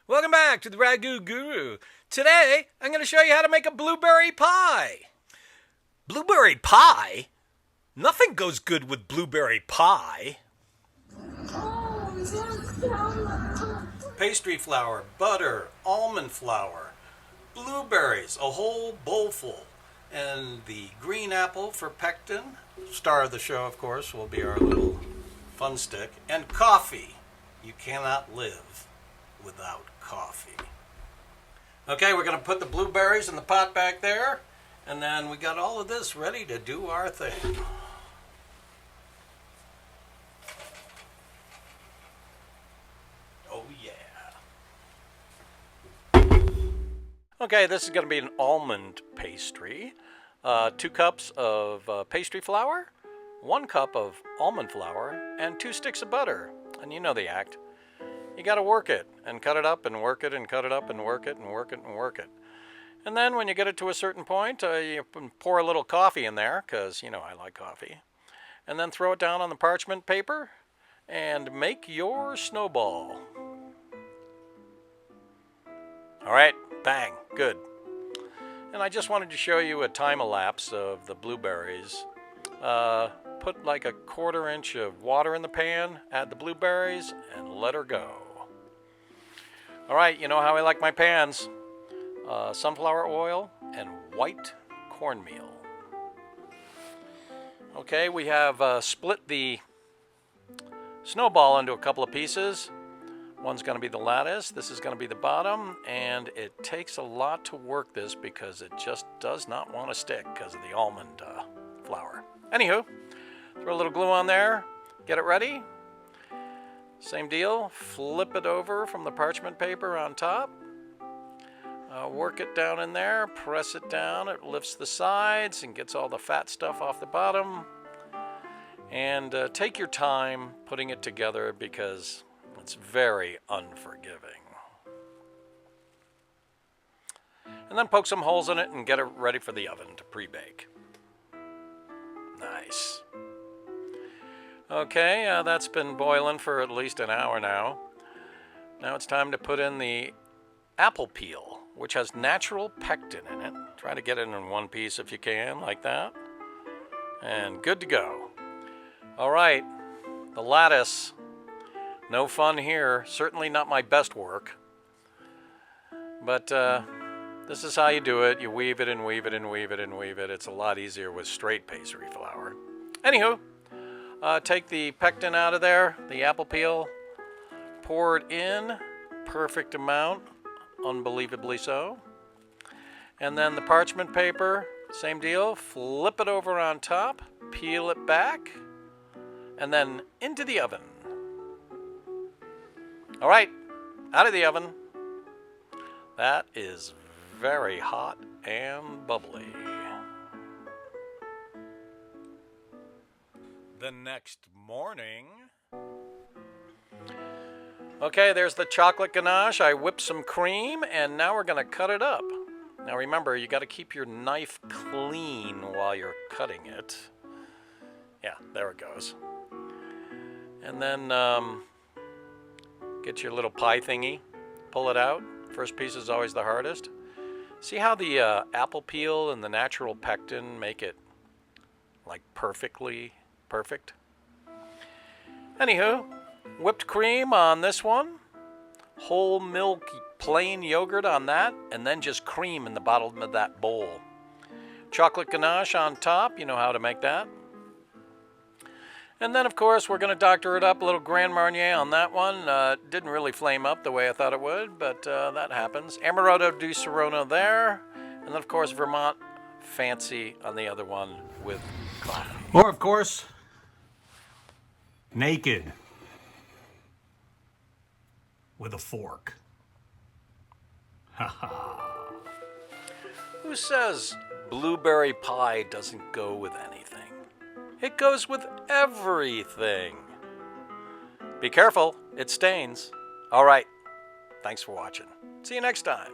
Welcome back to the Ragu Guru. Today, I'm going to show you how to make a blueberry pie. Blueberry pie? Nothing goes good with blueberry pie. Pastry flour, butter, almond flour, blueberries, a whole bowl full, and the green apple for pectin. Star of the show, of course, will be our little fun stick, and coffee. You cannot live without coffee. Okay, we're going to put the blueberries in the pot back there, and then we got all of this ready to do our thing. Oh yeah. Okay, this is going to be an almond pastry. 2 cups of pastry flour, 1 cup of almond flour, and 2 sticks of butter. And you know the act. You got to work it and cut it up and work it and cut it up and work it and work it and work it. And then when you get it to a certain point, you pour a little coffee in there, because you know I like coffee. And then throw it down on the parchment paper and make your snowball. All right, bang, good. And I just wanted to show you a time-elapse of the blueberries. Put like a 1/4 inch of water in the pan, add the blueberries, and let her go. All right, you know how I like my pans. Sunflower oil and white cornmeal. Okay, we have split the snowball into a couple of pieces. One's going to be the lattice, this is going to be the bottom, and it takes a lot to work this because it just does not want to stick because of the almond flour. Anywho, throw a little glue on there, get it ready. Same deal, flip it over from the parchment paper on top. Work it down in there, press it down, it lifts the sides and gets all the fat stuff off the bottom. And take your time putting it together because it's very unforgiving. And then poke some holes in it and get it ready for the oven to pre-bake. Nice. Okay, that's been boiling for at least an hour now. Now it's time to put in the apple peel, which has natural pectin in it. Try to get it in one piece if you can, like that. And good to go. All right, the lattice. No fun here. Certainly not my best work. But this is how you do it. You weave it and weave it and weave it and weave it. It's a lot easier with straight pastry flour. Anywho, take the pectin out of there, the apple peel, pour it in, perfect amount, unbelievably so. And then the parchment paper, same deal, flip it over on top, peel it back, and then into the oven. All right, out of the oven. That is very hot and bubbly. The next morning. Okay, there's the chocolate ganache. I whipped some cream, and now we're going to cut it up. Now remember, you got to keep your knife clean while you're cutting it. Yeah, there it goes. And then get your little pie thingy, pull it out. First piece is always the hardest. See how the apple peel and the natural pectin make it like perfectly perfect? Anywho, whipped cream on this one, whole milk plain yogurt on that, and then just cream in the bottom of that bowl. Chocolate ganache on top, you know how to make that. And then, of course, we're going to doctor it up, a little Grand Marnier on that one. Didn't really flame up the way I thought it would, but that happens. Amaretto di Serrano there. And then, of course, Vermont Fancy on the other one with coffee. Or, of course, naked with a fork. Ha ha. Who says blueberry pie doesn't go with anything? It goes with everything. Be careful, it stains. All right, thanks for watching. See you next time.